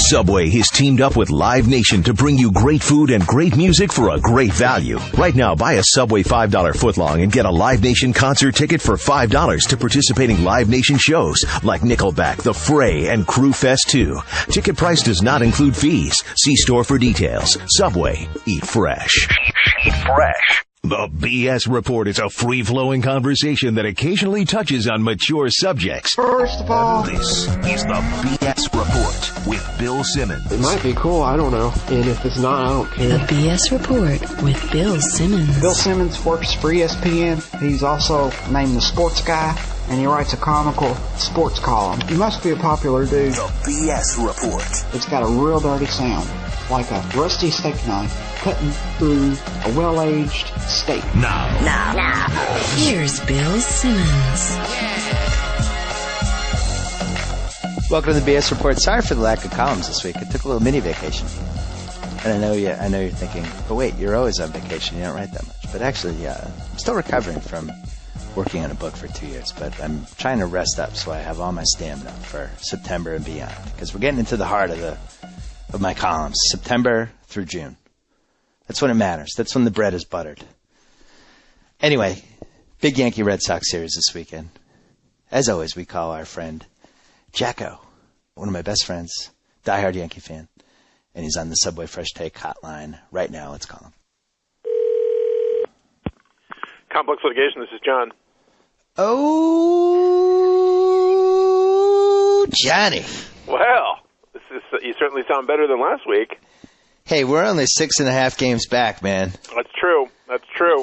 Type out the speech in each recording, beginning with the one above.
Subway has teamed up with Live Nation to bring you great food and great music for a great value. Right now, buy a Subway $5 footlong and get a Live Nation concert ticket for $5 to participating Live Nation shows like Nickelback, The Fray, and Crew Fest 2. Ticket price does not include fees. See store for details. Subway. Eat fresh. Eat fresh. The B.S. Report is a free-flowing conversation that occasionally touches on mature subjects. First of all, this is the B.S. Report with Bill Simmons. It might be cool, I don't know. And if it's not, I don't care. The B.S. Report with Bill Simmons. Bill Simmons works for ESPN. He's also named the sports guy, and he writes a comical sports column. He must be a popular dude. The B.S. Report. It's got a real dirty sound, like a rusty steak knife cutting through a well-aged steak. Now. Here's Bill Simmons. Welcome to the B.S. Report. Sorry for the lack of columns this week. I took a little mini vacation. And I know you're thinking, but wait, you're always on vacation. You don't write that much. But actually, I'm still recovering from working on a book for 2 years. But I'm trying to rest up so I have all my stamina for September and beyond. Because we're getting into the heart of my columns, September through June. That's when it matters. That's when the bread is buttered. Anyway, big Yankee-Red Sox series this weekend. As always, we call our friend JackO, one of my best friends, diehard Yankee fan, and he's on the Subway Fresh Take hotline right now. Let's call him. Complex Litigation, this is John. Oh, Johnny. Well, you certainly sound better than last week. Hey, we're only 6.5 games back, man. That's true.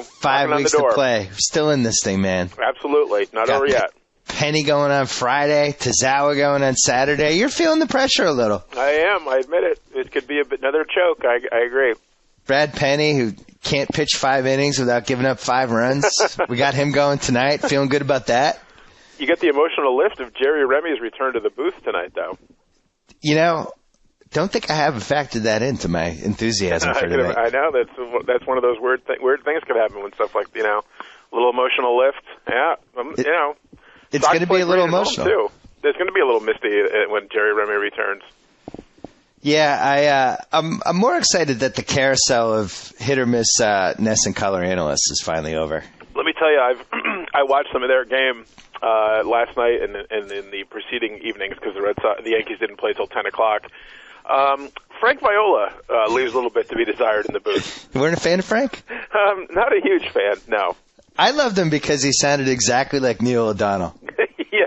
5 weeks to play. We're still in this thing, man. Absolutely. Not over yet. Penny going on Friday, Tazawa going on Saturday. You're feeling the pressure a little. I am. I admit it. It could be another choke. I agree. Brad Penny, who can't pitch 5 innings without giving up 5 runs. We got him going tonight. Feeling good about that. You get the emotional lift of Jerry Remy's return to the booth tonight, though. You know, don't think I haven't factored that into my enthusiasm for tonight. I know. That's one of those weird things could happen when stuff like, a little emotional lift. Yeah, It's going to be a little emotional. Too. There's going to be a little misty when Jerry Remy returns. Yeah, I'm more excited that the carousel of hit or miss Ness and color analysts is finally over. Let me tell you, I watched some of their game last night and in the preceding evenings because the Yankees didn't play till 10 o'clock. Frank Viola leaves a little bit to be desired in the booth. You weren't a fan of Frank? Not a huge fan, no. I loved him because he sounded exactly like Neil O'Donnell. Yeah,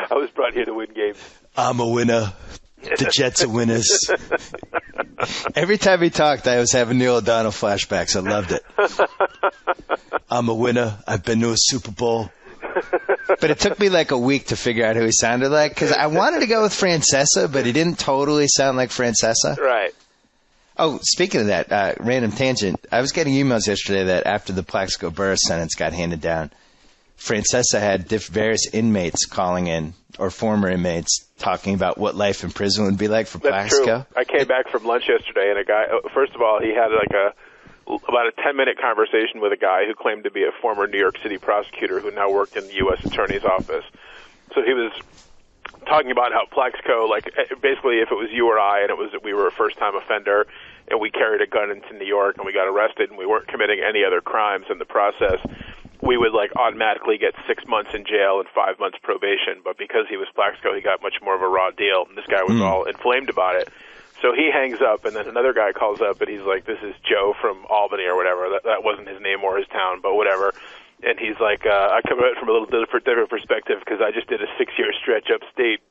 I was brought here to win games. I'm a winner. The Jets are winners. Every time he talked, I was having Neil O'Donnell flashbacks. I loved it. I'm a winner. I've been to a Super Bowl. But it took me like a week to figure out who he sounded like because I wanted to go with Francesa, but he didn't totally sound like Francesa. Right. Oh, speaking of that, random tangent, I was getting emails yesterday that after the Plaxico Burress sentence got handed down, Francesa had various inmates calling in, or former inmates, talking about what life in prison would be like for Plaxico. That's true. I came back from lunch yesterday, and a guy, first of all, he had about a 10-minute conversation with a guy who claimed to be a former New York City prosecutor who now worked in the U.S. Attorney's Office. So he was talking about how Plaxico, basically if it was you or I and we were a first-time offender and we carried a gun into New York and we got arrested and we weren't committing any other crimes in the process, we would automatically get 6 months in jail and 5 months probation. But because he was Plaxico, he got much more of a raw deal. And this guy was all inflamed about it. So he hangs up, and then another guy calls up, and he's like, "This is Joe from Albany or whatever." That wasn't his name or his town, but whatever. And he's like, "I come at it from a little different perspective because I just did a 6-year stretch upstate."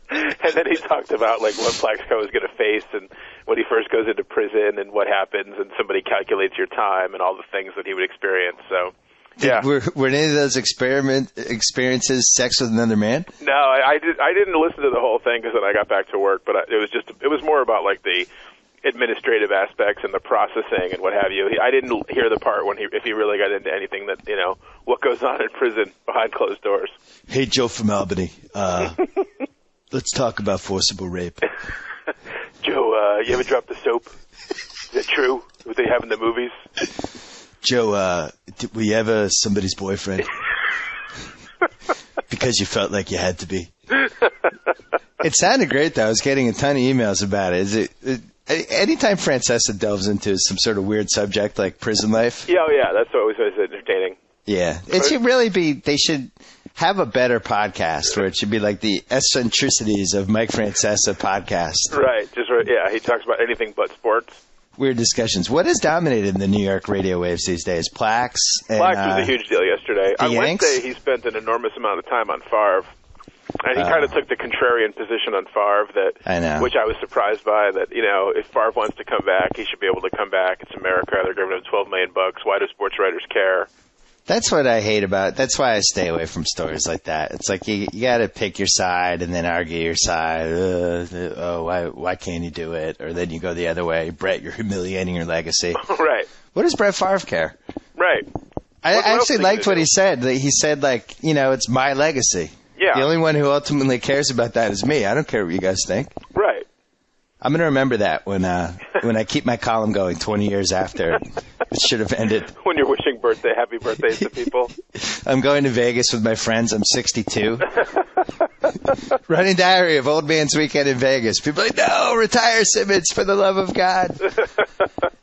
And then he talked about what Plaxico is going to face, and when he first goes into prison, and what happens, and somebody calculates your time, and all the things that he would experience. So. Yeah. Were any of those experiences sex with another man? No, I didn't listen to the whole thing because then I got back to work. But it was more about the administrative aspects and the processing and what have you. I didn't hear the part if he really got into anything that what goes on in prison behind closed doors. Hey, Joe from Albany, let's talk about forcible rape. Joe, you ever dropped the soap? Is that true? What they have in the movies? Joe, were you ever somebody's boyfriend? Because you felt like you had to be. It sounded great, though. I was getting a ton of emails about it. Anytime Francesa delves into some sort of weird subject like prison life. Yeah, that's always entertaining. Yeah. It should really be, they should have a better podcast where it should be like the eccentricities of Mike Francesa podcast. Right. He talks about anything but sports. Weird discussions. What has dominated the New York radio waves these days? Plax? Plax was a huge deal yesterday. On Yanks? Wednesday, he spent an enormous amount of time on Favre. And he kind of took the contrarian position on Favre, which I was surprised by, that, if Favre wants to come back, he should be able to come back. It's America. They're giving him $12 million. Why do sports writers care? That's what I hate about it. That's why I stay away from stories like that. It's like you got to pick your side and then argue your side. Why can't you do it? Or then you go the other way. Brett, you're humiliating your legacy. Right. What does Brett Favre care? Right. I actually liked what he said. He said, it's my legacy. Yeah. The only one who ultimately cares about that is me. I don't care what you guys think. Right. I'm going to remember that when I keep my column going 20 years after it should have ended. When you're wishing happy birthdays to people. I'm going to Vegas with my friends. I'm 62. Running diary of Old Man's Weekend in Vegas. People are like, no, retire Simmons for the love of God.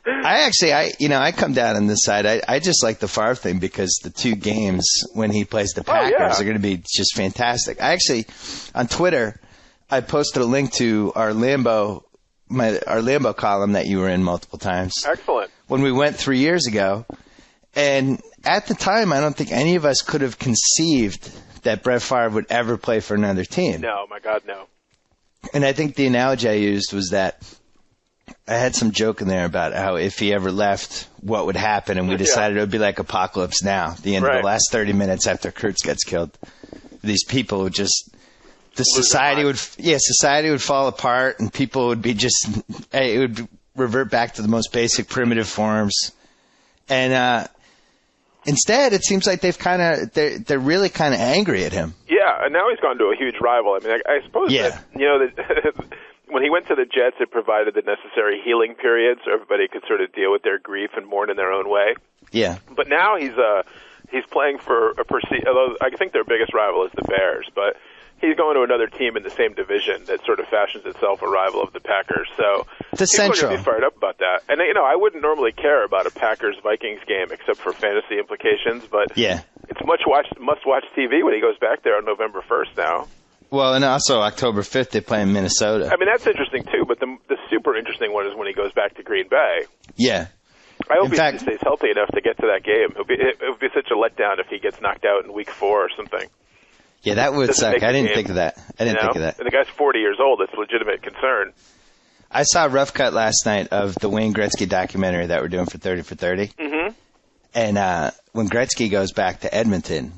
I come down on this side. I just like the Favre thing because the two games when he plays the Packers are going to be just fantastic. On Twitter, I posted a link to our Lambeau column that you were in multiple times. Excellent. When we went 3 years ago. And at the time, I don't think any of us could have conceived that Brett Favre would ever play for another team. No, my God, no. And I think the analogy I used was that I had some joke in there about how if he ever left, what would happen. And we decided it would be like Apocalypse Now, the end of the last 30 minutes after Kurtz gets killed. These people would just... Society would fall apart, and people would be it would revert back to the most basic primitive forms. And instead, it seems like they're really kind of angry at him. Yeah, and now he's gone to a huge rival. I mean, I suppose that, when he went to the Jets, it provided the necessary healing period so everybody could sort of deal with their grief and mourn in their own way. Yeah. But now he's playing for although I think their biggest rival is the Bears, but he's going to another team in the same division that sort of fashions itself a rival of the Packers. So the Central. People are going to be fired up about that. And, I wouldn't normally care about a Packers-Vikings game except for fantasy implications, but it's must-watch TV when he goes back there on November 1st now. Well, and also October 5th they play in Minnesota. I mean, that's interesting, too, but the super interesting one is when he goes back to Green Bay. Yeah. I hope he stays healthy enough to get to that game. It would be such a letdown if he gets knocked out in week 4 or something. Yeah, that would suck. I didn't think of that. And the guy's 40 years old. It's a legitimate concern. I saw a rough cut last night of the Wayne Gretzky documentary that we're doing for 30 for 30. Mm-hmm. And when Gretzky goes back to Edmonton,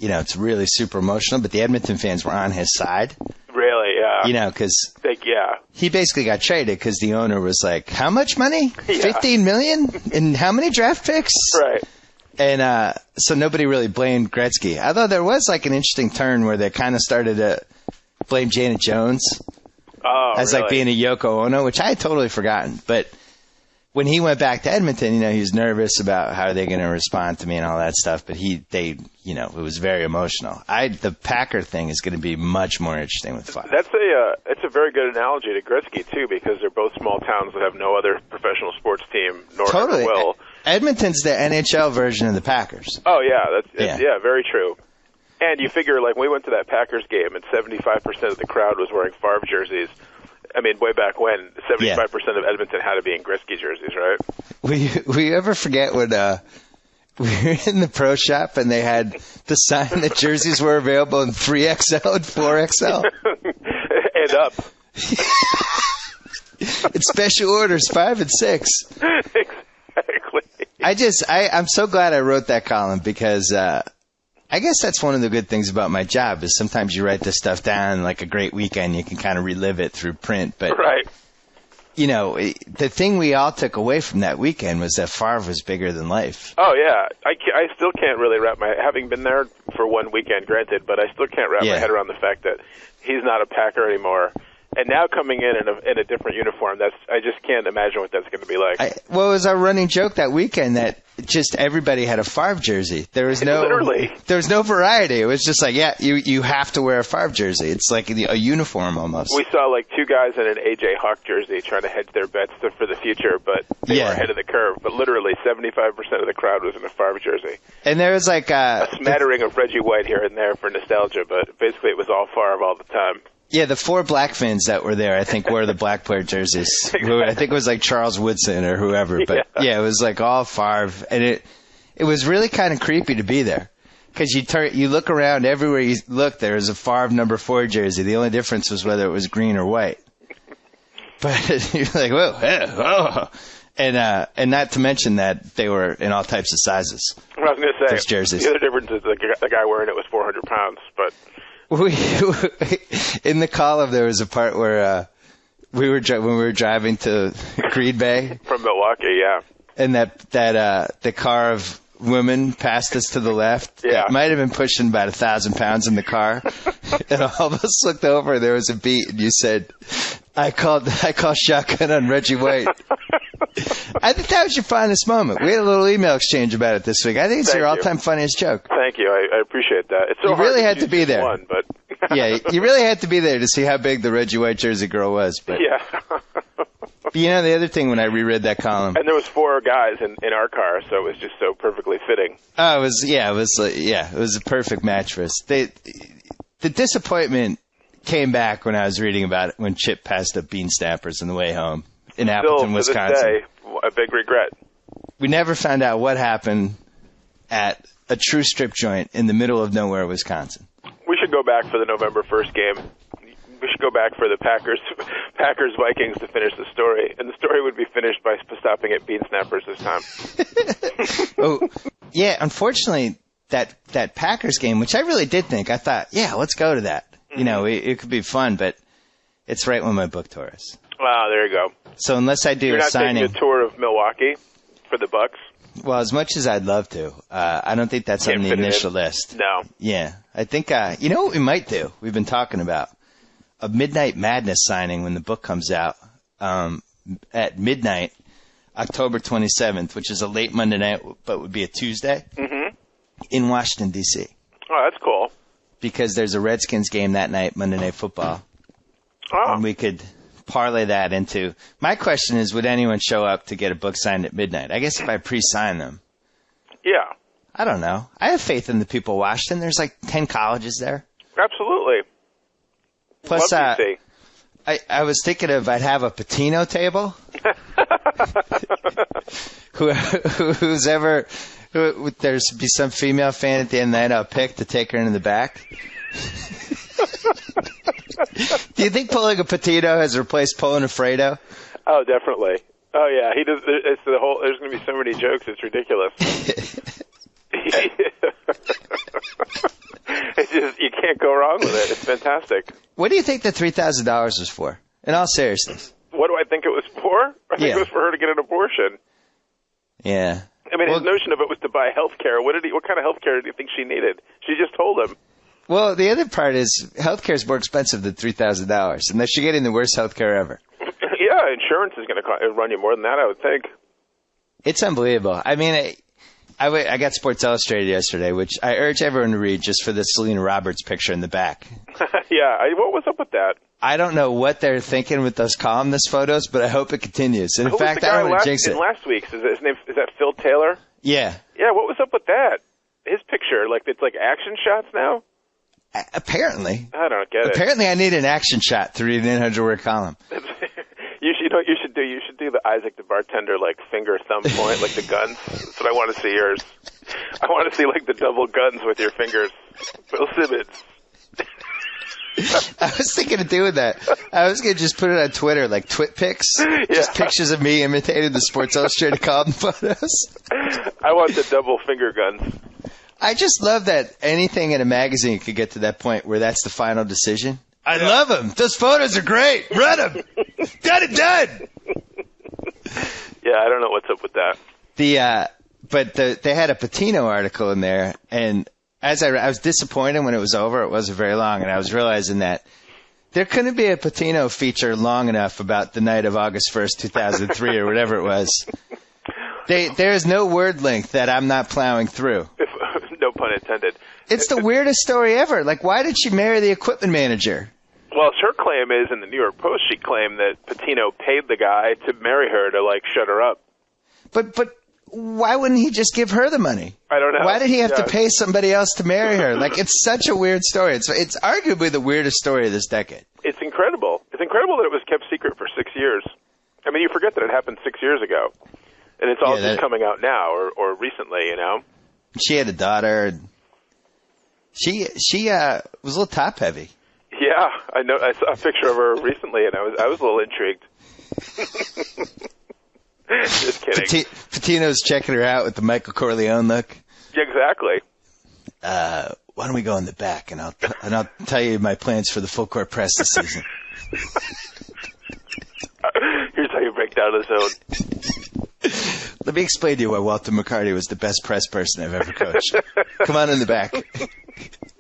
it's really super emotional, but the Edmonton fans were on his side. Really, yeah. Because he basically got traded because the owner was like, how much money? $15 million? And how many draft picks? Right. And so nobody really blamed Gretzky. Although there was like an interesting turn where they kind of started to blame Janet Jones as like being a Yoko Ono, which I had totally forgotten. But when he went back to Edmonton, he was nervous about how they're going to respond to me and all that stuff. But it was very emotional. The Packer thing is going to be much more interesting with Favre. It's a very good analogy to Gretzky too, because they're both small towns that have no other professional sports team nor ever will. Edmonton's the NHL version of the Packers. Oh, yeah. Very true. And you figure, like, when we went to that Packers game and 75% of the crowd was wearing Favre jerseys, I mean, way back when, 75% of Edmonton had to be in Gretzky jerseys, right? Will you ever forget when we were in the pro shop and they had the sign that jerseys were available in 3XL and 4XL? And up. It's special orders 5 and 6. Exactly. I'm so glad I wrote that column because I guess that's one of the good things about my job is sometimes you write this stuff down like a great weekend. You can kind of relive it through print. But, the thing we all took away from that weekend was that Favre was bigger than life. Oh, yeah. I still can't really having been there for one weekend, granted, but I still can't wrap my head around the fact that he's not a Packer anymore. And now coming in a different uniform, I just can't imagine what that's going to be like. It was our running joke that weekend that just everybody had a Favre jersey. There was no variety. It was just like, yeah, you have to wear a Favre jersey. It's like a uniform almost. We saw like two guys in an A.J. Hawk jersey trying to hedge their bets for the future, but they were ahead of the curve. But literally 75% of the crowd was in a Favre jersey. And there was like a smattering of Reggie White here and there for nostalgia, but basically it was all Favre all the time. Yeah, the 4 black fans that were there, I think, wore the black player jerseys. I think it was like Charles Woodson or whoever. But yeah, it was like all Favre. And it was really kind of creepy to be there. Because you look around, everywhere you look, there was a Favre number 4 jersey. The only difference was whether it was green or white. But you're like, whoa, oh. And not to mention that they were in all types of sizes. Well, I was going to say, those jerseys. The other difference is the guy wearing it was 400 pounds, but... In the column, there was a part where when we were driving to Green Bay from Milwaukee, yeah, and that the car of women passed us to the left. Yeah, it might have been pushing about 1,000 pounds in the car, and all of us looked over. There was a beat, and you said, "I called shotgun on Reggie White." I think that was your finest moment. We had a little email exchange about it this week. I think it's your all-time funniest joke. Thank you. I appreciate that. It's so you hard really to had to be there. One, but yeah, you really had to be there to see how big the Reggie White jersey girl was. But yeah. But you know, the other thing when I reread that column, and there was 4 guys in our car, so it was just so perfectly fitting. Oh, it was a perfect match for us. The disappointment came back when I was reading about it when Chip passed up bean snappers on the way home in Appleton, Wisconsin. To this day, a big regret. We never found out what happened at a true strip joint in the middle of nowhere, Wisconsin. We should go back for the November 1st game. We should go back for the Packers-Vikings to finish the story. And the story would be finished by stopping at bean snappers this time. Oh, yeah, unfortunately, that Packers game, which I really did think, I thought, yeah, let's go to that. Mm-hmm. You know, it could be fun, but it's right when my book tour is. Wow, there you go. So unless I do a signing... You're not taking a tour of Milwaukee for the Bucks? Well, as much as I'd love to, I don't think that's on the initial list. No. Yeah. I think, you know what we might do? We've been talking about a Midnight Madness signing when the book comes out at midnight, October 27th, which is a late Monday night, but would be a Tuesday, in Washington, D.C. Oh, that's cool. Because there's a Redskins game that night, Monday Night Football. Oh. And we could parlay that into... My question is, would anyone show up to get a book signed at midnight? I guess if I pre-sign them. Yeah. I don't know. I have faith in the people of Washington. There's like 10 colleges there. Absolutely. Plus, I was thinking I'd have a Pitino table. There's be some female fan at the end of the night I'll pick to take her into the back. Do you think pulling a Pitino has replaced pulling a Fredo? Oh, definitely. Oh, yeah. He does. It's the whole. There's going to be so many jokes. It's ridiculous. It's just, you can't go wrong with it. It's fantastic. What do you think the $3,000 was for? In all seriousness. What do I think it was for? I think it was for her to get an abortion. Yeah. I mean, his notion of it was to buy health care. What kind of health care do you think she needed? She just told him. Well, the other part is health care is more expensive than $3,000, unless you're getting the worst health care ever. Yeah, insurance is going to run you more than that, I would think. It's unbelievable. I mean, I got Sports Illustrated yesterday, which I urge everyone to read just for the Selena Roberts picture in the back. Yeah, what was up with that? I don't know what they're thinking with those columnist photos, but I hope it continues. And in fact, I don't want to jinx it. Last week's, is that Phil Taylor? Yeah. Yeah, what was up with that? His picture, it's like action shots now? Apparently. I don't get it. Apparently I need an action shot to read an 800-word column. You should do the Isaac the bartender, finger thumb point, like the guns. That's what I want to see yours. I want to see the double guns with your fingers. Bill Simmons. I was thinking of doing that. I was going to just put it on Twitter, twit pics. Yeah. Just pictures of me imitating the Sports Illustrated column photos. I want the double finger guns. I just love that anything in a magazine could get to that point where that's the final decision. I love them. Those photos are great. Run them. Got it done. Yeah, I don't know what's up with that. They had a Pitino article in there, and as I was disappointed when it was over. It wasn't very long, and I was realizing that there couldn't be a Pitino feature long enough about the night of August 1st, 2003, or whatever it was. There is no word length that I'm not plowing through. No pun intended. It's the weirdest story ever. Like, why did she marry the equipment manager? Well, her claim is in the New York Post. She claimed that Pitino paid the guy to marry her to like shut her up. But why wouldn't he just give her the money? I don't know. Why did he have to pay somebody else to marry her? Like, it's such a weird story. It's arguably the weirdest story of this decade. It's incredible. It's incredible that it was kept secret for 6 years. I mean, you forget that it happened 6 years ago, and it's all just coming out now or recently. You know. She had a daughter. She was a little top heavy. Yeah, I know. I saw a picture of her recently, and I was a little intrigued. Just kidding. Pitino's checking her out with the Michael Corleone look. Yeah, exactly. Why don't we go in the back, and I'll tell you my plans for the full court press this season. Here's how you break down the zone. Let me explain to you why Walter McCarty was the best press person I've ever coached. Come on in the back.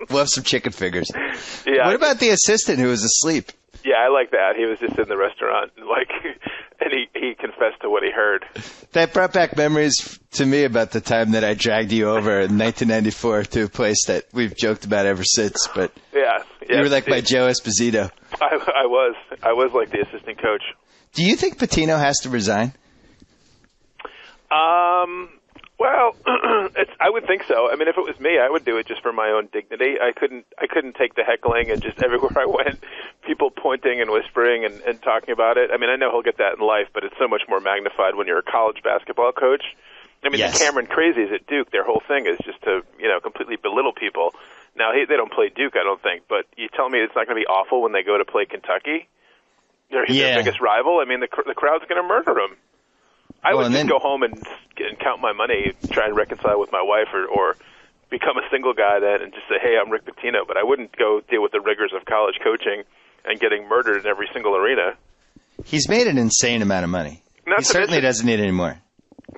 We'll have some chicken fingers. Yeah. What about the assistant who was asleep? Yeah, I like that. He was just in the restaurant, and he confessed to what he heard. That brought back memories to me about the time that I dragged you over in 1994 to a place that we've joked about ever since. But you were like my Joe Esposito. I was like the assistant coach. Do you think Pitino has to resign? Well, I would think so. I mean, if it was me, I would do it just for my own dignity. I couldn't take the heckling and just everywhere I went, people pointing and whispering and talking about it. I mean, I know he'll get that in life, but it's so much more magnified when you're a college basketball coach. I mean, the Cameron Crazies at Duke, their whole thing is just to, completely belittle people. Now, they don't play Duke, I don't think, but you tell me it's not going to be awful when they go to play Kentucky? They're their biggest rival. I mean, the crowd's going to murder them. I would just go home and count my money, try and reconcile with my wife, or become a single guy then and just say, hey, I'm Rick Pitino. But I wouldn't go deal with the rigors of college coaching and getting murdered in every single arena. He's made an insane amount of money. He certainly doesn't need any more.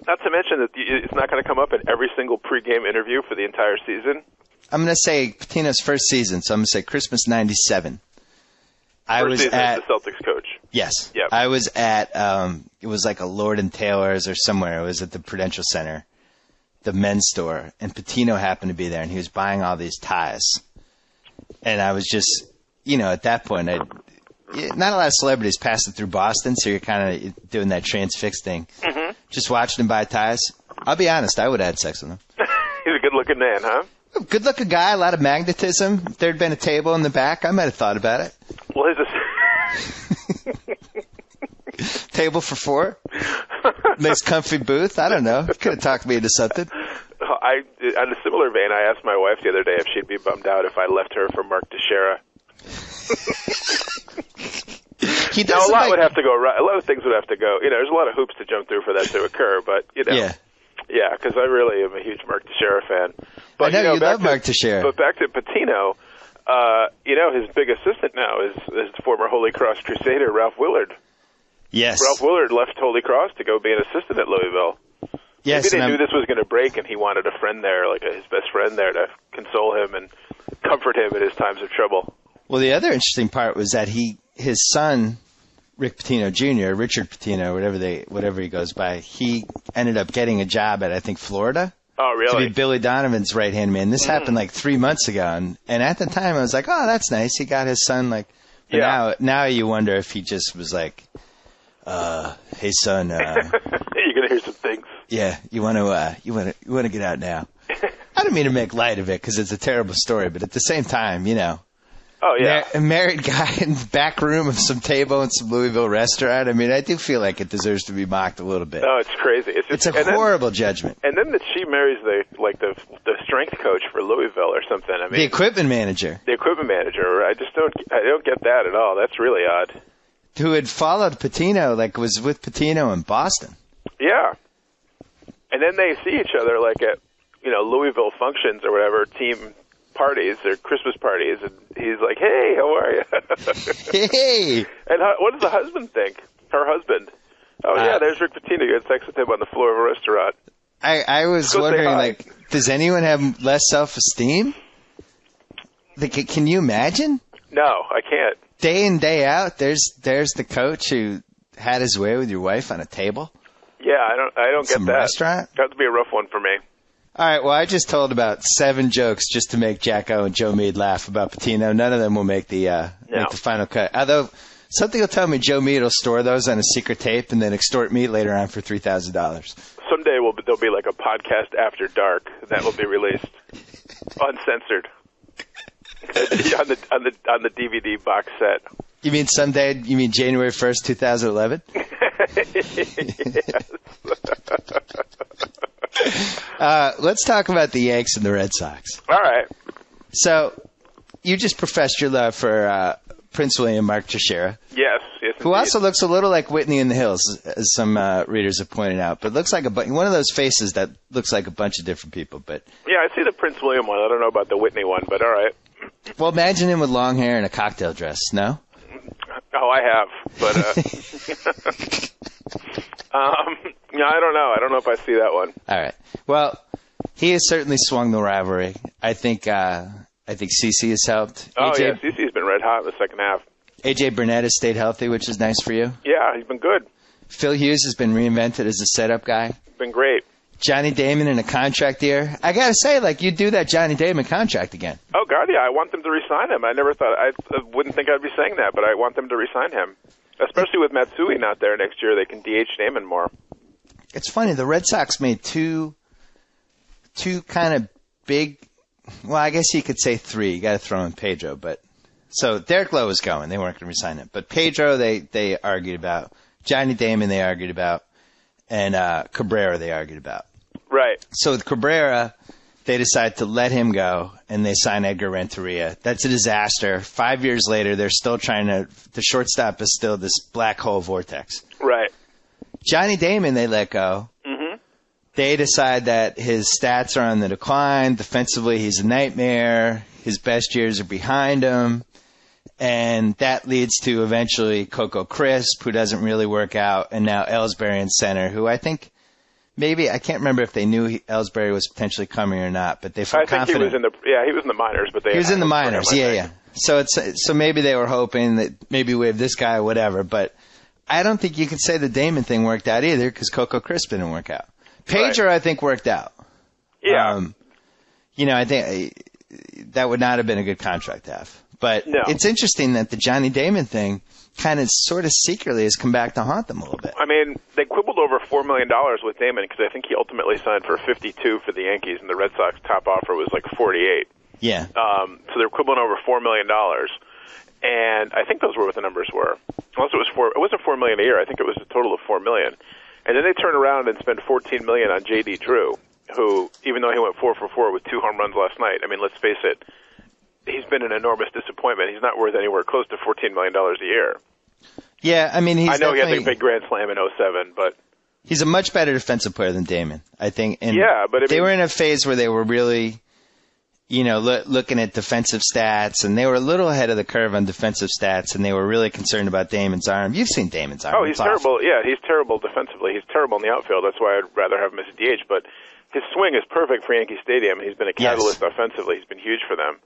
Not to mention that it's not going to come up in every single pregame interview for the entire season. I'm going to say Pitino's first season, so I'm going to say Christmas '97. I was at the Celtics coach. Yes. Yep. I was at it was like a Lord and Taylor's or somewhere. It was at the Prudential Center, the men's store, and Pitino happened to be there, and he was buying all these ties. And I was just, at that point, not a lot of celebrities passing through Boston, so you're kind of doing that transfix thing. Mm-hmm. Just watching him buy ties. I'll be honest, I would have had sex with him. He's a good-looking man, huh? Good-looking guy, a lot of magnetism. If there'd been a table in the back, I might have thought about it. Well, table for four? Nice comfy booth? I don't know. Could have talked me into something. On a similar vein, I asked my wife the other day if she'd be bummed out if I left her for Mark Teixeira. A lot would have to go right. A lot of things would have to go. There's a lot of hoops to jump through for that to occur, but, Yeah, because I really am a huge Mark Teixeira fan. But, I know you love Mark Teixeira. But back to Pitino, his big assistant now is former Holy Cross Crusader Ralph Willard. Yes. Ralph Willard left Holy Cross to go be an assistant at Louisville. Yes, Maybe they knew this was going to break, and he wanted a friend there, like his best friend there, to console him and comfort him in his times of trouble. Well, the other interesting part was that his son, Rick Pitino Jr., Richard Pitino, whatever he goes by, he ended up getting a job at, I think, Florida. Oh, really? To be Billy Donovan's right-hand man. This happened like 3 months ago, and at the time I was like, oh, that's nice. He got his son now you wonder if he just was like, hey son, you're gonna hear some things. Yeah, you want to get out now. I don't mean to make light of it because it's a terrible story, but at the same time, Oh, yeah. A married guy in the back room of some table in some Louisville restaurant. I mean, I do feel like it deserves to be mocked a little bit. No, it's crazy. It's a horrible judgment. And then that she marries the strength coach for Louisville or something. I mean, the equipment manager. The equipment manager. I don't get that at all. That's really odd. Who had followed Pitino, was with Pitino in Boston. Yeah. And then they see each other at Louisville functions or whatever, team parties or Christmas parties, and he's like, hey, how are you? Hey. And what does the husband think? Her husband. Oh, yeah, there's Rick Pitino. You had sex with him on the floor of a restaurant. I was wondering, does anyone have less self-esteem? Can you imagine? No, I can't. Day in, day out, there's the coach who had his way with your wife on a table. Yeah, Yeah, I don't get Some that. restaurant? That would be a rough one for me. All right, well, I just told about 7 jokes just to make JackO and Joe Mead laugh about Pitino. None of them will make the final cut. Although, something will tell me Joe Mead will store those on a secret tape and then extort me later on for $3,000. Someday there'll be like a podcast after dark that will be released, uncensored, on the DVD box set. You mean someday? You mean January 1st, 2011? Yes. Let's talk about the Yanks and the Red Sox. All right. So, you just professed your love for Prince William, Mark Teixeira. Yes, who indeed. also looks a little like Whitney in the Hills, as some readers have pointed out, but looks like one of those faces that looks like a bunch of different people. But yeah, I see the Prince William one. I don't know about the Whitney one, but all right. Well, imagine him with long hair and a cocktail dress. No? Oh, I have, but no, I don't know. I don't know if I see that one. All right. Well, he has certainly swung the rivalry. I think CeCe has helped. Oh, yeah, CeCe's been red hot in the second half. AJ Burnett has stayed healthy, which is nice for you. Yeah, he's been good. Phil Hughes has been reinvented as a setup guy. Been great. Johnny Damon in a contract year. I got to say, you'd do that Johnny Damon contract again. Oh, God, yeah. I want them to re-sign him. I never thought, I wouldn't think I'd be saying that, but I want them to re-sign him. Especially with Matsui not there next year, they can DH Damon more. It's funny, the Red Sox made two kind of big, well, I guess you could say 3. You got to throw in Pedro, but so Derek Lowe was going. They weren't going to re-sign him. But Pedro, they argued about. Johnny Damon, they argued about. And Cabrera, they argued about. Right. So with Cabrera, they decided to let him go, and they signed Edgar Renteria. That's a disaster. 5 years later, they're still trying to – the shortstop is still this black hole vortex. Right. Johnny Damon, they let go. Mm-hmm. They decide that his stats are on the decline. Defensively, he's a nightmare. His best years are behind him. And that leads to eventually Coco Crisp, who doesn't really work out, and now Ellsbury in center, who I think maybe, I can't remember if they knew Ellsbury was potentially coming or not, but they felt confident. He was in the minors, but he was in the minors, yeah. So maybe they were hoping that maybe we have this guy or whatever, but I don't think you can say the Damon thing worked out either because Coco Crisp didn't work out. Pedro, right. I think, worked out. Yeah. I think that would not have been a good contract to have. But It's interesting that the Johnny Damon thing kind of sort of secretly has come back to haunt them a little bit. I mean, they quibbled over $4 million with Damon because I think he ultimately signed for $52 for the Yankees, and the Red Sox top offer was like $48. Yeah. So they're quibbling over $4 million. And I think those were what the numbers were. Unless it wasn't $4 million a year. I think it was a total of $4 million. And then they turn around and spend $14 million on J.D. Drew, who, even though he went 4 for 4 with 2 home runs last night, I mean, let's face it, he's been an enormous disappointment. He's not worth anywhere close to $14 million a year. Yeah, I mean, I know he had the big grand slam in 2007, but he's a much better defensive player than Damon, I think. And but they were in a phase where they were really, looking at defensive stats, and they were a little ahead of the curve on defensive stats, and they were really concerned about Damon's arm. You've seen Damon's arm. Oh, he's terrible. Yeah, he's terrible defensively. He's terrible in the outfield. That's why I'd rather have him as a DH. But his swing is perfect for Yankee Stadium. He's been a catalyst offensively. He's been huge for them.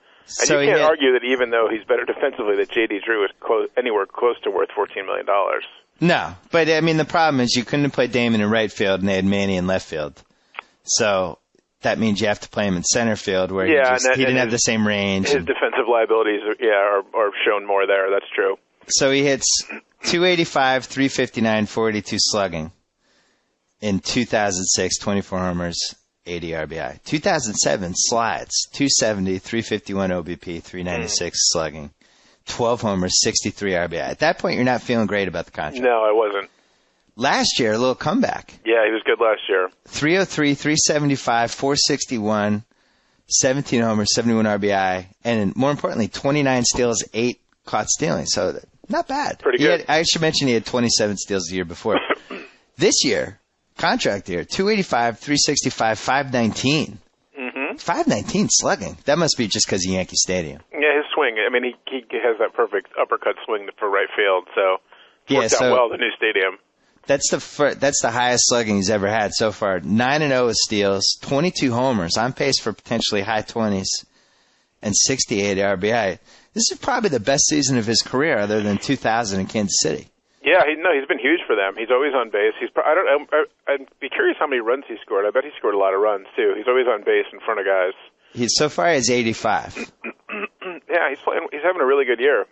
And so you can't argue that even though he's better defensively, that J.D. Drew is anywhere close to worth $14 million. No, but I mean the problem is you couldn't play Damon in right field and they had Manny in left field. So that means you have to play him in center field where he didn't have the same range. His defensive liabilities are shown more there. That's true. So he hits 285, 359, 482 slugging in 2006, 24 homers. 80 RBI. 2007 slides, 270, 351 OBP, 396 slugging, 12 homers, 63 RBI. At that point, you're not feeling great about the contract. No, I wasn't. Last year, a little comeback. Yeah, he was good last year. 303, 375, 461, 17 homers, 71 RBI, and more importantly, 29 steals, 8 caught stealing. So not bad. Pretty good. I should mention he had 27 steals the year before. This year, contract year, 285, 365, 519. Mm-hmm. 519 slugging. That must be just because of Yankee Stadium. Yeah, his swing. I mean, he has that perfect uppercut swing for right field, so worked out well, the new stadium. That's the highest slugging he's ever had so far. 9-0 with steals, 22 homers, on pace for potentially high 20s, and 68 RBI. This is probably the best season of his career other than 2000 in Kansas City. Yeah, he's been huge for them. He's always on base. I'd be curious how many runs he scored. I bet he scored a lot of runs too. He's always on base in front of guys. So far he's 85. Yeah, he's having a really good year.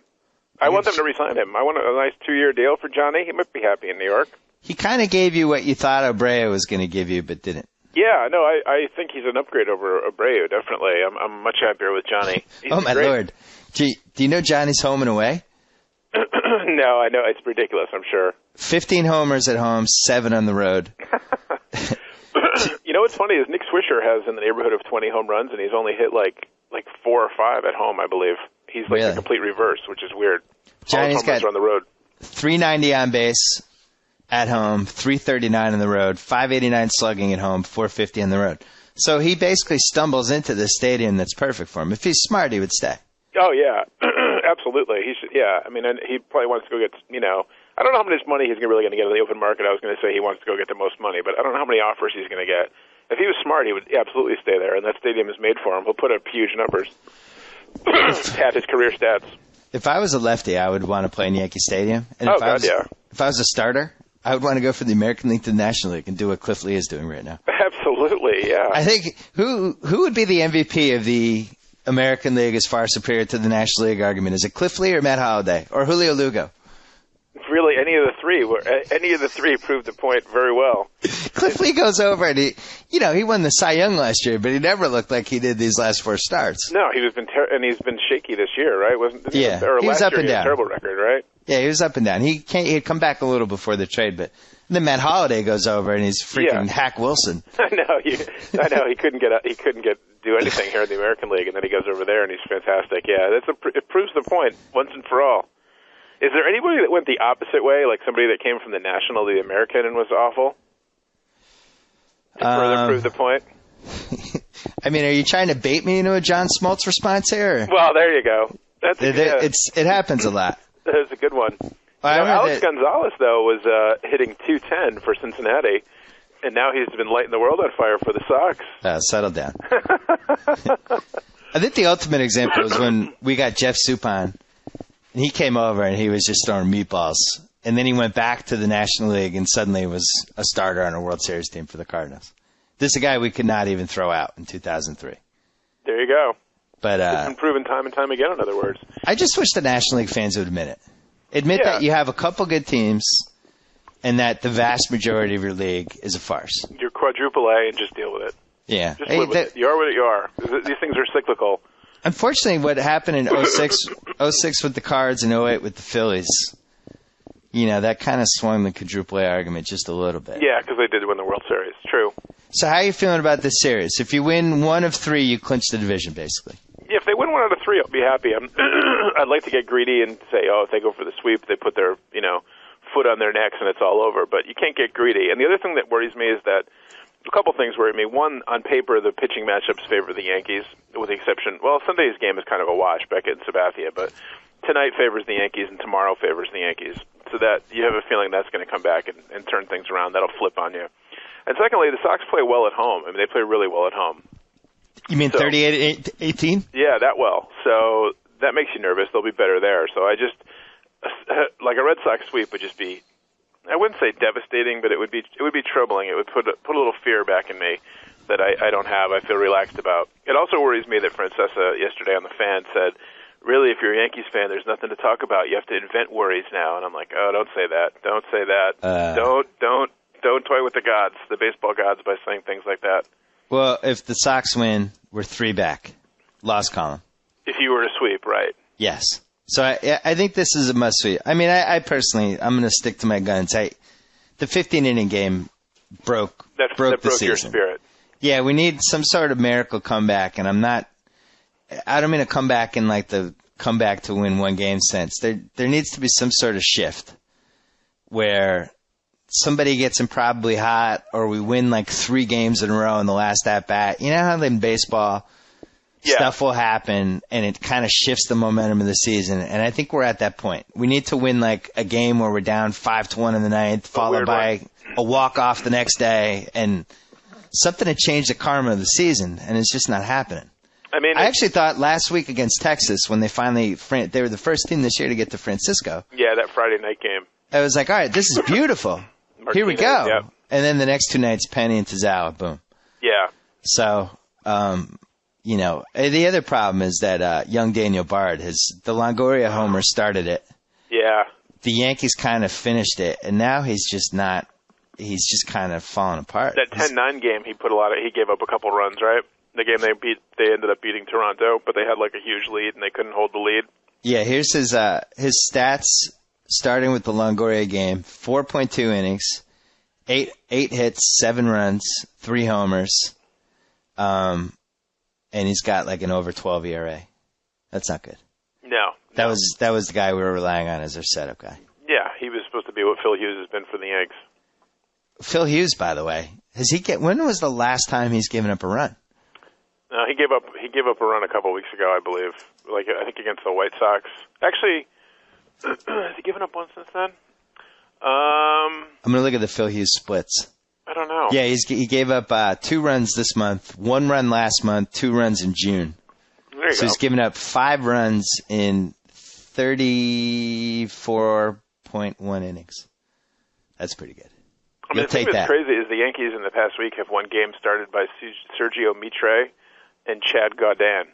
I want them to re-sign him. I want a nice 2-year deal for Johnny. He might be happy in New York. He kind of gave you what you thought Abreu was going to give you, but didn't. Yeah, no, I think he's an upgrade over Abreu, definitely. I'm much happier with Johnny. Oh, my Lord. Do you know Johnny's home and away? No, I know. It's ridiculous, I'm sure. 15 homers at home, 7 on the road. You know what's funny is Nick Swisher has in the neighborhood of 20 home runs, and he's only hit like 4 or 5 at home, I believe. He's like the complete reverse, which is weird. Johnny's got on the road. 390 on base at home, 339 on the road, 589 slugging at home, 450 on the road. So he basically stumbles into this stadium that's perfect for him. If he's smart, he would stay. Oh, yeah. Absolutely. He should. Yeah, I mean, and he probably wants to go get, I don't know how much money he's really going to get in the open market. I was going to say he wants to go get the most money, but I don't know how many offers he's going to get. If he was smart, he would absolutely stay there, and that stadium is made for him. He'll put up huge numbers at his career stats. If I was a lefty, I would want to play in Yankee Stadium. And if I was a starter, I would want to go for the American League to the National League and do what Cliff Lee is doing right now. Absolutely, yeah. I think who would be the MVP of the American League as far superior to the National League argument? Is it Cliff Lee or Matt Holliday or Julio Lugo? Really, any of the three proved the point very well. Cliff Lee goes over and he won the Cy Young last year, but he never looked like he did these last 4 starts. No, he's been shaky this year, right? He was up and down. Terrible record, right? Yeah, he was up and down. He had come back a little before the trade, but then Matt Holliday goes over and he's freaking Hack Wilson. I know he couldn't do anything here in the American League, and then he goes over there and he's fantastic. Yeah, it proves the point once and for all. Is there anybody that went the opposite way, like somebody that came from the National to the American and was awful? To further prove the point? I mean, are you trying to bait me into a John Smoltz response here? Or? Well, there you go. It happens a lot. That's a good one. Alex Gonzalez, though, was hitting .210 for Cincinnati, and now he's been lighting the world on fire for the Sox. Settle down. I think the ultimate example was when we got Jeff Suppan. And he came over and he was just throwing meatballs. And then he went back to the National League and suddenly was a starter on a World Series team for the Cardinals. This is a guy we could not even throw out in 2003. There you go. But it's been proven time and time again, in other words. I just wish the National League fans would admit it. Admit that you have a couple good teams and that the vast majority of your league is a farce. You're quadruple A and just deal with it. Yeah. Just live with it. You are what you are. These things are cyclical. Unfortunately, what happened in 06 with the Cards and 08 with the Phillies, that kind of swung the quadruple A argument just a little bit. Yeah, because they did win the World Series. True. So how are you feeling about this series? If you win 1 of 3, you clinch the division, basically. Yeah, if they win 1 out of 3, I'll be happy. I'd like to get greedy and say, if they go for the sweep, they put their foot on their necks and it's all over. But you can't get greedy. And the other thing that worries me is that a couple things worry me. One, on paper, the pitching matchups favor the Yankees, with the exception. Well, Sunday's game is kind of a wash, Beckett and Sabathia, but tonight favors the Yankees and tomorrow favors the Yankees. So that you have a feeling that's going to come back and turn things around. That'll flip on you. And secondly, the Sox play well at home. I mean, they play really well at home. You mean 38-18? Yeah, that well. So that makes you nervous. They'll be better there. So I just, like a Red Sox sweep would just be, I wouldn't say devastating, but it would be troubling. It would put a little fear back in me that I don't have. I feel relaxed about. It also worries me that Francesa yesterday on the Fan said, really, if you're a Yankees fan, there's nothing to talk about. You have to invent worries now. And I'm like, don't say that. Don't say that. Don't toy with the gods, the baseball gods, by saying things like that. Well, if the Sox win, we're 3 back. Loss column. If you were to sweep, right? Yes. So I think this is a must-sweep. I mean, I personally, I'm going to stick to my guns. The 15-inning game broke the season. Your spirit. Yeah, we need some sort of miracle comeback, and I don't mean to come back in like the comeback to win 1 game sense. There needs to be some sort of shift where somebody gets improbably hot or we win like 3 games in a row in the last at-bat. You know how in baseball stuff will happen, and it kind of shifts the momentum of the season. And I think we're at that point. We need to win like a game where we're down 5-1 in the 9th, followed by a walk-off the next day, and something to change the karma of the season, and it's just not happening. I actually thought last week against Texas, when they were the first team this year to get to Francisco. Yeah, that Friday night game. I was like, all right, this is beautiful. Here we go. Yep. And then the next 2 nights, Penny and Tozawa, boom. Yeah. So, the other problem is that young Daniel Bard, the Longoria homer started it. Yeah. The Yankees kind of finished it, and now he's just kind of falling apart. That 10-9 game, he gave up a couple runs, right? The game they ended up beating Toronto, but they had like a huge lead and they couldn't hold the lead. Yeah, here's his stats starting with the Longoria game: 4.2 innings, 8 hits, 7 runs, 3 homers, and he's got like an over 12 ERA. That's not good. No. That was the guy we were relying on as our setup guy. Yeah, he was supposed to be what Phil Hughes has been for the Yanks. Phil Hughes, by the way, when was the last time he's given up a run? He gave up a run a couple weeks ago, I believe. I think against the White Sox. Actually, has he given up one since then? I'm gonna look at the Phil Hughes splits. I don't know. Yeah, he gave up 2 runs this month, 1 run last month, 2 runs in June. There you go. So he's given up 5 runs in 34.1 innings. That's pretty good. I mean, the thing that's crazy is the Yankees in the past week have won games started by Sergio Mitre and Chad Gaudin.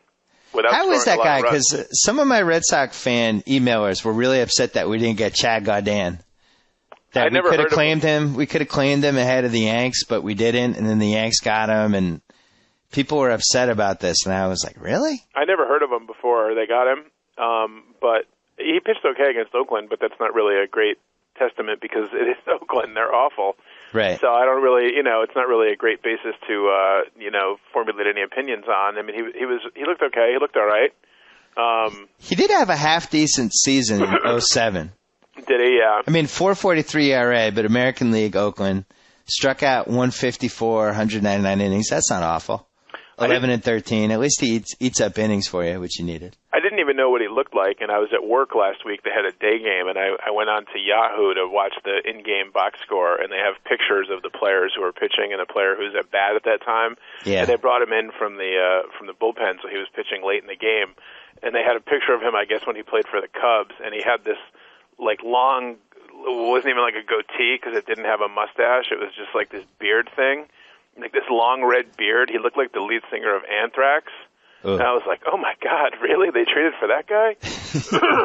How is that guy? Because some of my Red Sox fan emailers were really upset that we didn't get Chad Gaudin. That we could have claimed him. We could have claimed him ahead of the Yanks, but we didn't. And then the Yanks got him, and people were upset about this. And I was like, really? I never heard of him before they got him. But he pitched okay against Oakland, but that's not really a great testament because it is Oakland. They're awful. Right. So I don't really, it's not really a great basis to, formulate any opinions on. I mean, he looked okay. He looked all right. He did have a half-decent season in 07. Did he? Yeah. I mean, 4.43 ERA, but American League, Oakland, struck out 154, 199 innings. That's not awful. 11 and 13. At least he eats up innings for you, which you needed. I didn't even know what he looked like, and I was at work last week. They had a day game, and I went on to Yahoo to watch the in-game box score, and they have pictures of the players who are pitching and a player who's at bat at that time. Yeah. And they brought him in from the bullpen, so he was pitching late in the game. And they had a picture of him, I guess, when he played for the Cubs, and he had this long, it wasn't even like a goatee because it didn't have a mustache. It was just like this beard thing. Like this long red beard. He looked like the lead singer of Anthrax. Ugh. And I was like, oh my God, really? They traded for that guy?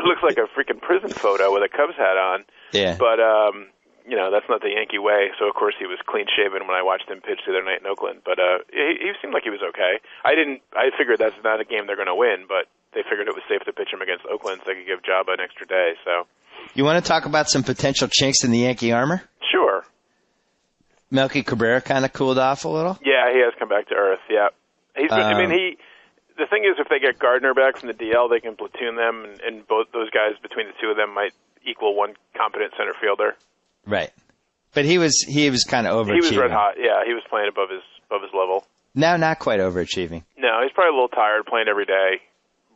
Looks like a freaking prison photo with a Cubs hat on. Yeah. But, that's not the Yankee way. So, of course, he was clean shaven when I watched him pitch the other night in Oakland. But he seemed like he was okay. I figured that's not a game they're going to win, but they figured it was safe to pitch him against Oakland so they could give Jabba an extra day. So, you want to talk about some potential chinks in the Yankee armor? Sure. Melky Cabrera kind of cooled off a little? Yeah, he has come back to earth, yeah. The thing is, if they get Gardner back from the DL, they can platoon them, and both those guys, between the two of them, might equal one competent center fielder. Right. But he was kind of overachieving. He was red hot, yeah. He was playing above his level. No, not quite overachieving. No, he's probably a little tired, playing every day.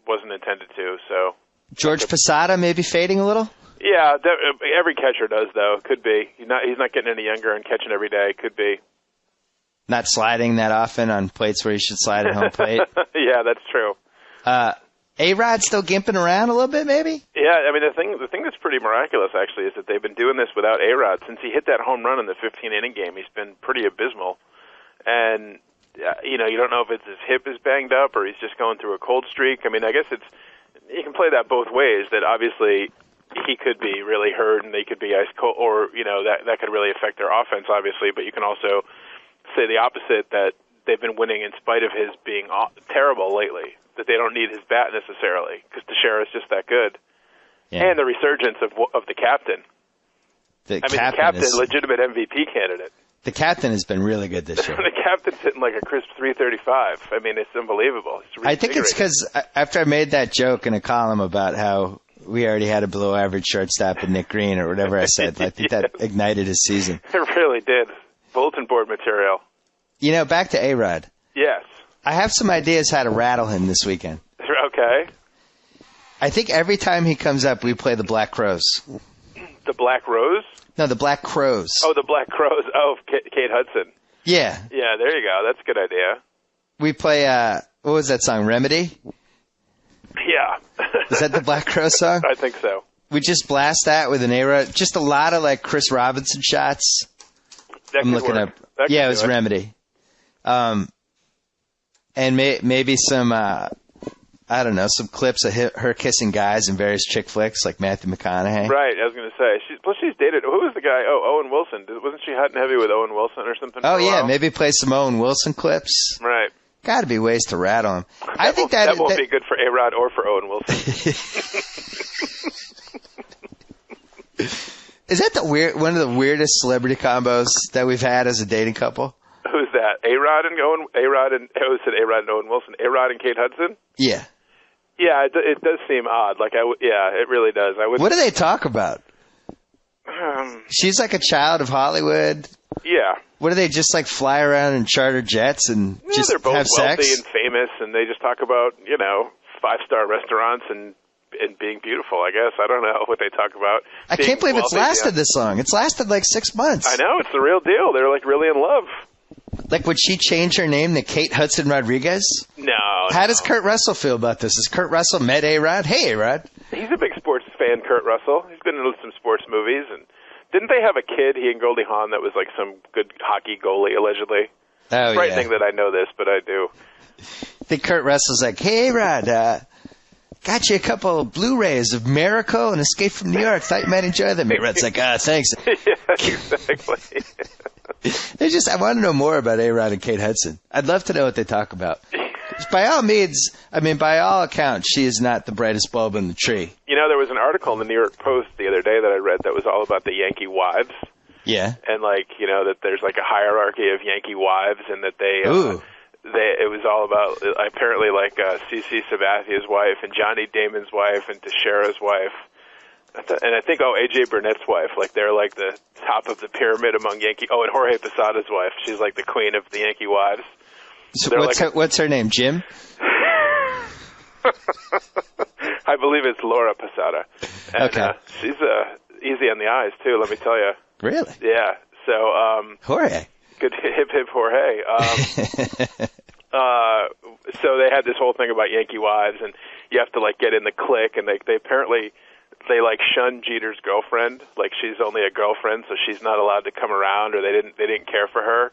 Wasn't intended to, so. George Posada maybe fading a little? Yeah, every catcher does, though. Could be. He's not getting any younger and catching every day. Could be. Not sliding that often on plates where he should slide at home plate. Yeah, that's true. A-Rod still gimping around a little bit, maybe? Yeah, I mean, the thing that's pretty miraculous, actually, is that they've been doing this without A-Rod. Since he hit that home run in the 15-inning game, he's been pretty abysmal. And, you don't know if it's his hip is banged up or he's just going through a cold streak. I mean, I guess you can play that both ways, that obviously he could be really hurt and they could be ice cold, or, that could really affect their offense, obviously, but you can also say the opposite, that they've been winning in spite of his being terrible lately, that they don't need his bat necessarily because Teixeira is just that good. Yeah. And the resurgence of the captain. The captain, legitimate MVP candidate. The captain has been really good this year. The captain's hitting like a crisp 335. I mean, it's unbelievable. I think it's because after I made that joke in a column about how we already had a below-average shortstop in Nick Green or whatever I said, I think that ignited his season. It really did. Bulletin board material. Back to A-Rod. Yes. I have some ideas how to rattle him this weekend. Okay. I think every time he comes up, we play the Black Crows. The Black Rose? No, the Black Crows. Oh, the Black Crows. Oh, Kate Hudson. Yeah. Yeah, there you go. That's a good idea. We play, what was that song, Remedy? Yeah. Is that the Black Crow song? I think so. we just blast that with an A-Rod. Just a lot of like Chris Robinson shots. I'm looking up. Yeah, it was Remedy. And maybe some, I don't know, some clips of her kissing guys in various chick flicks like Matthew McConaughey. Right, I was going to say. She's dated. Who was the guy? Oh, Owen Wilson. Wasn't she hot and heavy with Owen Wilson or something? Oh, yeah, maybe play some Owen Wilson clips. Right. Got to be ways to rattle him. I think that won't be good for A-Rod or for Owen Wilson. Is that one of the weirdest celebrity combos that we've had as a dating couple? Who's that? A-Rod and Owen Wilson. A-Rod and Kate Hudson? Yeah. Yeah, it does seem odd. It really does. What do they talk about? She's like a child of Hollywood. Yeah. What do they just like fly around in charter jets and just they're both have wealthy sex? And famous, and they just talk about 5-star restaurants and being beautiful. I guess I don't know what they talk about. I can't believe it's lasted this long. It's lasted like 6 months. I know, it's the real deal. They're like really in love. Like, would she change her name to Kate Hudson Rodriguez? No. How does Kurt Russell feel about this? Has Kurt Russell met A-Rod? Hey, A-Rod. He's a big sports fan, Kurt Russell. He's been in some sports movies. And didn't they have a kid, he and Goldie Hawn, that was like some good hockey goalie, allegedly? Oh, frightening that I know this, but I do. I think Kurt Russell's like, hey, A-Rod, got you a couple of Blu-rays of Miracle and Escape from New York. Thought you might enjoy them. A-Rod's like, thanks. Yeah, exactly. I want to know more about A-Rod and Kate Hudson. I'd love to know what they talk about. By all means, by all accounts, she is not the brightest bulb in the tree. There was an article in the New York Post the other day that I read that was all about the Yankee wives. Yeah. And that there's like a hierarchy of Yankee wives, and that it was all about apparently like CC Sabathia's wife and Johnny Damon's wife and Teixeira's wife. And I think, A.J. Burnett's wife, like they're like the top of the pyramid among Yankee. Oh, and Jorge Posada's wife, she's like the queen of the Yankee wives. So what's her name, Jim? I believe it's Laura Posada. And, okay. She's easy on the eyes too, let me tell you. Really? Yeah. So Jorge. Good hip hip Jorge. So they had this whole thing about Yankee wives, and you have to like get in the clique, and they apparently. They like shun Jeter's girlfriend, like she's only a girlfriend, so she's not allowed to come around, or they didn't care for her.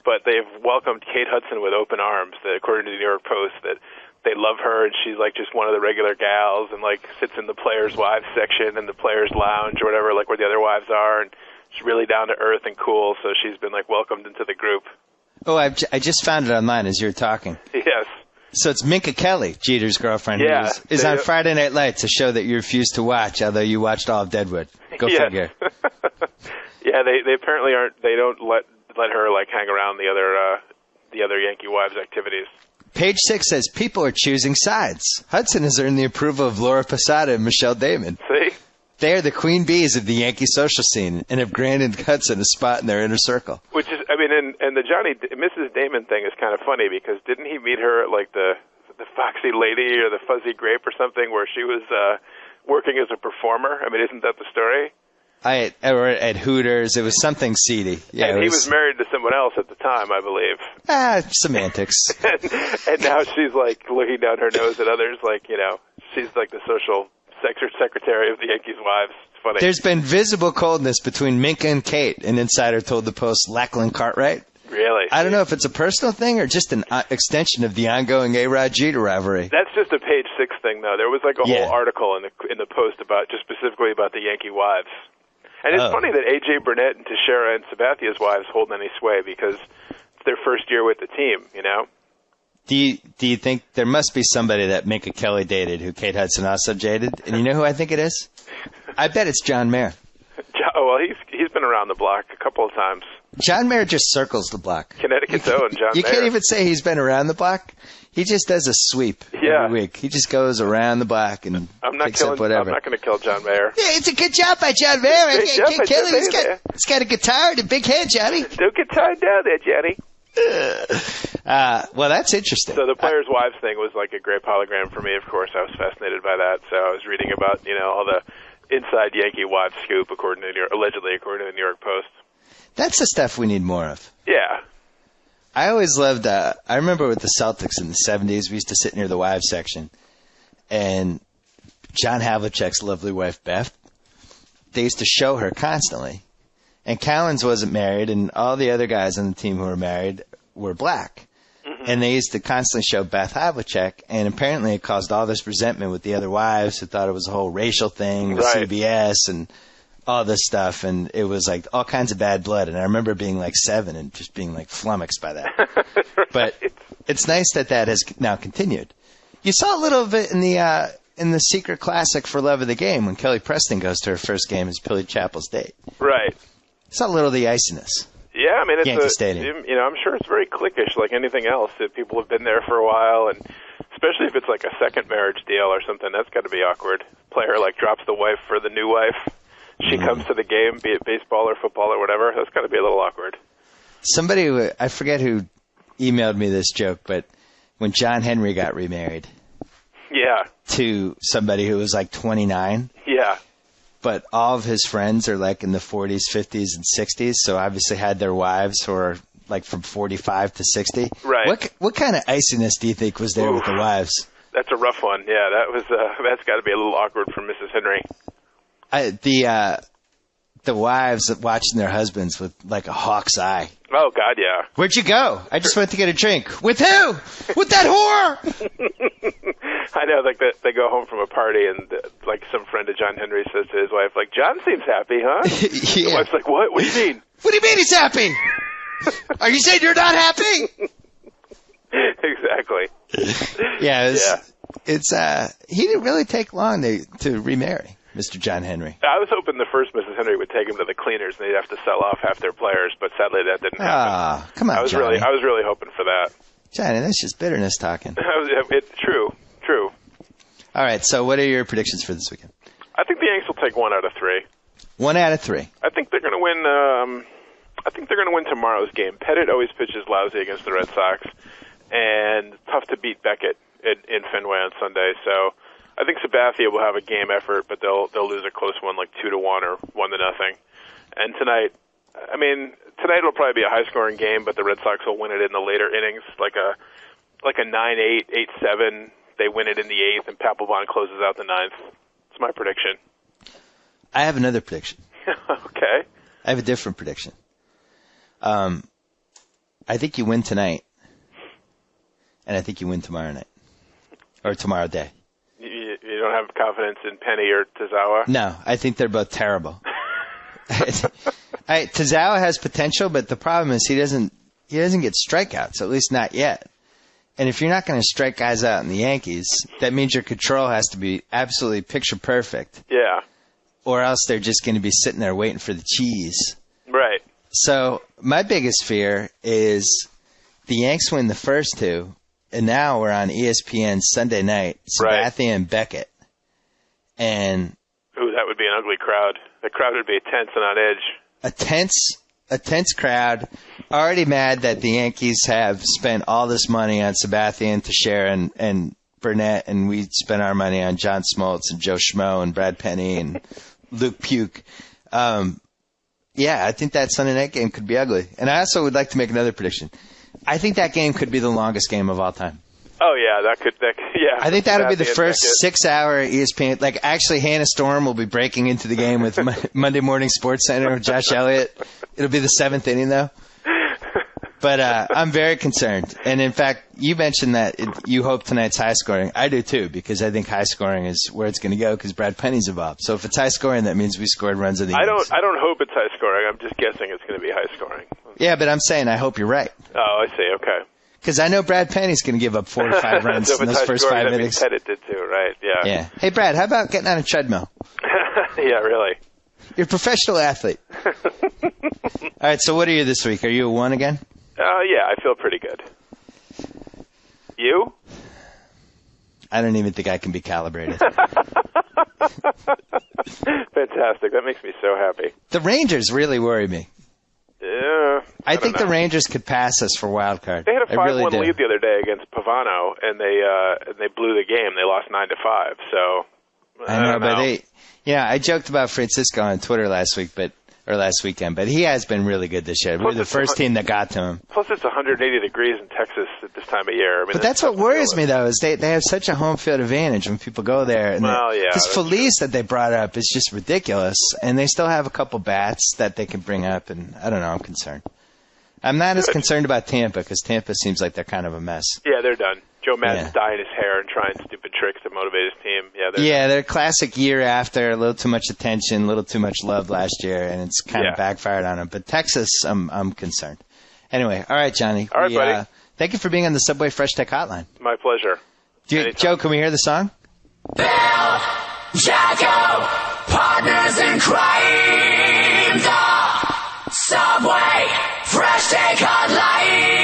But they've welcomed Kate Hudson with open arms. According to the New York Post, that they love her, and she's like just one of the regular gals, and like sits in the players' wives section and the players' lounge or whatever, like where the other wives are, and she's really down to earth and cool. So she's been like welcomed into the group. Oh, I just found it online as you were talking. Yes. So it's Minka Kelly, Jeter's girlfriend, who is on Friday Night Lights, a show that you refused to watch, although you watched all of Deadwood. Go figure. Yeah, they apparently aren't. They don't let her like hang around the other Yankee wives' activities. Page 6 says people are choosing sides. Hudson has earned the approval of Laura Posada and Michelle Damon. See? They are the queen bees of the Yankee social scene and have granted Hudson a spot in their inner circle. Which is, and the Mrs. Damon thing is kind of funny because didn't he meet her at like the Foxy Lady or the Fuzzy Grape or something where she was working as a performer? Isn't that the story? Or at Hooters. It was something seedy. Yeah, and he was married to someone else at the time, I believe. Semantics. and now she's like looking down her nose at others, like, she's like the social secretary of the Yankees' wives. It's funny. There's been visible coldness between Minka and Kate, an insider told the Post. Lackland Cartwright. Really? I don't know if it's a personal thing or just an extension of the ongoing A-Rod Jeter rivalry. That's just a Page 6 thing, though. There was like a whole article in the Post about just specifically about the Yankee wives. And it's funny that A.J. Burnett and Teixeira and Sabathia's wives hold any sway because it's their first year with the team, Do you think there must be somebody that Minka Kelly dated who Kate Hudson also dated? And you know who I think it is? I bet it's John Mayer. Well, he's been around the block a couple of times. John Mayer just circles the block. Connecticut's own John Mayer. You can't even say he's been around the block. He just does a sweep every week. He just goes around the block and picks up whatever. I'm not going to kill John Mayer. Yeah, it's a good job by John Mayer. I can't kill him. He's got a guitar and a big head, Johnny. Don't get tied down there, Johnny. Well, that's interesting. So the players' wives thing was like a great hologram for me. Of course, I was fascinated by that. So I was reading about all the inside Yankee wives scoop, allegedly according to the New York Post. That's the stuff we need more of. Yeah. I always loved. I remember with the Celtics in the 70s, we used to sit near the wives section, and John Havlicek's lovely wife Beth they used to show her constantly. And Cowens wasn't married, and all the other guys on the team who were married were black. Mm-hmm. And they used to constantly show Beth Havlicek, and apparently it caused all this resentment with the other wives who thought it was a whole racial thing with CBS and all this stuff. And it was like all kinds of bad blood. And I remember being like 7 and just being like flummoxed by that. But it's nice that has now continued. You saw a little of it in the Secret Classic for Love of the Game when Kelly Preston goes to her first game as Billy Chapel's date. Right. It's a little of the iciness. Yeah, I mean, it's Yankee Stadium. You know, I'm sure it's very cliquish, like anything else. That people have been there for a while, and especially if it's like a second marriage deal or something, that's got to be awkward. Player like drops the wife for the new wife. She comes to the game, be it baseball or football or whatever. That's got to be a little awkward. Somebody, I forget who emailed me this joke, but when John Henry got remarried, to somebody who was like 29. Yeah. But all of his friends are like in the 40s, 50s, and 60s, so obviously had their wives who are like from 45 to 60. Right. What kind of iciness do you think was there with the wives? That's a rough one. Yeah, that's got to be a little awkward for Mrs. Henry. The wives watching their husbands with like a hawk's eye. Oh God, yeah. Where'd you go? I just went to get a drink. With who? With that whore? I know, like they go home from a party and like some friend of John Henry says to his wife, like, John seems happy, huh? Yeah. The wife's like, what? What do you mean? What do you mean he's happy? Are you saying you're not happy? Exactly. Yeah. He didn't really take long to remarry Mr. John Henry. I was hoping the first Mrs. Henry would take him to the cleaners and they'd have to sell off half their players, but sadly that didn't happen. Come on, Johnny. I was really hoping for that. Johnny, that's just bitterness talking. True. All right, so what are your predictions for this weekend? I think the Yankees will take 1 out of 3. 1 out of 3. I think they're going to win. I think they're going to win tomorrow's game. Pettit always pitches lousy against the Red Sox, and tough to beat Beckett in Fenway on Sunday. So I think Sabathia will have a game effort, but they'll lose a close one, like 2-1 or 1-0. And tonight it'll probably be a high-scoring game, but the Red Sox will win it in the later innings, like a 9-8, 8-7. They win it in the 8th, and Papelbon closes out the 9th. It's my prediction. I have another prediction. Okay. I have a different prediction. I think you win tonight, and I think you win tomorrow night, or tomorrow day. You don't have confidence in Penny or Tozawa? No, I think they're both terrible. Tozawa has potential, but the problem is he doesn't get strikeouts, at least not yet. And if you're not going to strike guys out in the Yankees, that means your control has to be absolutely picture perfect. Yeah. Or else they're just going to be sitting there waiting for the cheese. Right. So my biggest fear is the Yanks win the first 2, and now we're on ESPN Sunday night, Sabathia and Beckett. And that would be an ugly crowd. The crowd would be tense and on edge. A tense crowd. Already mad that the Yankees have spent all this money on Sabathia and Teixeira and Burnett, and we spent our money on John Smoltz and Joe Schmo and Brad Penny and Luke Puke. Yeah, I think that Sunday night game could be ugly. And I also would like to make another prediction. I think that game could be the longest game of all time. Oh, yeah, that could, yeah. I think that'll be the first 6-hour ESPN. Like, actually, Hannah Storm will be breaking into the game with Monday Morning Sports Center with Josh Elliott. It'll be the 7th inning, though. But I'm very concerned. And, in fact, you mentioned that you hope tonight's high scoring. I do, too, because I think high scoring is where it's going to go because Brad Penny's involved. So if it's high scoring, that means we scored runs in the innings. I don't hope it's high scoring. I'm just guessing it's going to be high scoring. Yeah, but I'm saying I hope you're right. Oh, I see. Okay. Because I know Brad Penny's going to give up 4 or 5 runs so in those first 5 that innings. Pettit did too, right? Yeah. Yeah. Hey, Brad, how about getting on a treadmill? Yeah, really. You're a professional athlete. All right, so what are you this week? Are you a 1 again? Yeah, I feel pretty good. You? I don't even think I can be calibrated. Fantastic. That makes me so happy. The Rangers really worry me. Yeah. I think the Rangers could pass us for wild card. They had a 5-1 lead the other day against Pavano, and they blew the game. They lost 9-5. So I know, but I joked about Francisco on Twitter last week, but or last weekend. But he has been really good this year. We're the first team that got to him. Plus, it's 180 degrees in Texas at this time of year. I mean, but that's what worries me, though, is they have such a home field advantage when people go there. And this Felice that they brought up is just ridiculous, and they still have a couple bats that they can bring up, and I don't know, I'm concerned. I'm not as concerned about Tampa, because Tampa seems like they're kind of a mess. Yeah, they're done. Joe Maddon's dyeing his hair and trying stupid tricks to motivate his team. They're classic year after, a little too much attention, a little too much love last year, and it's kind of backfired on them. But Texas, I'm concerned. Anyway, all right, Johnny. All right, buddy. Thank you for being on the Subway Fresh Tech Hotline. My pleasure. Joe, can we hear the song? Bill, JackO, partners in crime, the Subway Fresh Tech Hotline.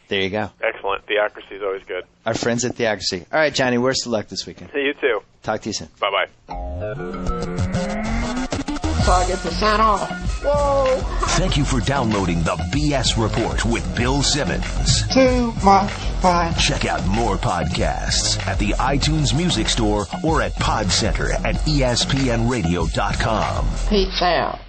There you go. Excellent. Theocracy is always good. Our friends at Theocracy. All right, Johnny, worst of luck this weekend. You too. Talk to you soon. Bye-bye. So I get the sign off. Whoa! Thank you for downloading the B.S. Report with Bill Simmons. Too much fun. Check out more podcasts at the iTunes Music Store or at Pod Center at ESPNradio.com. Peace out.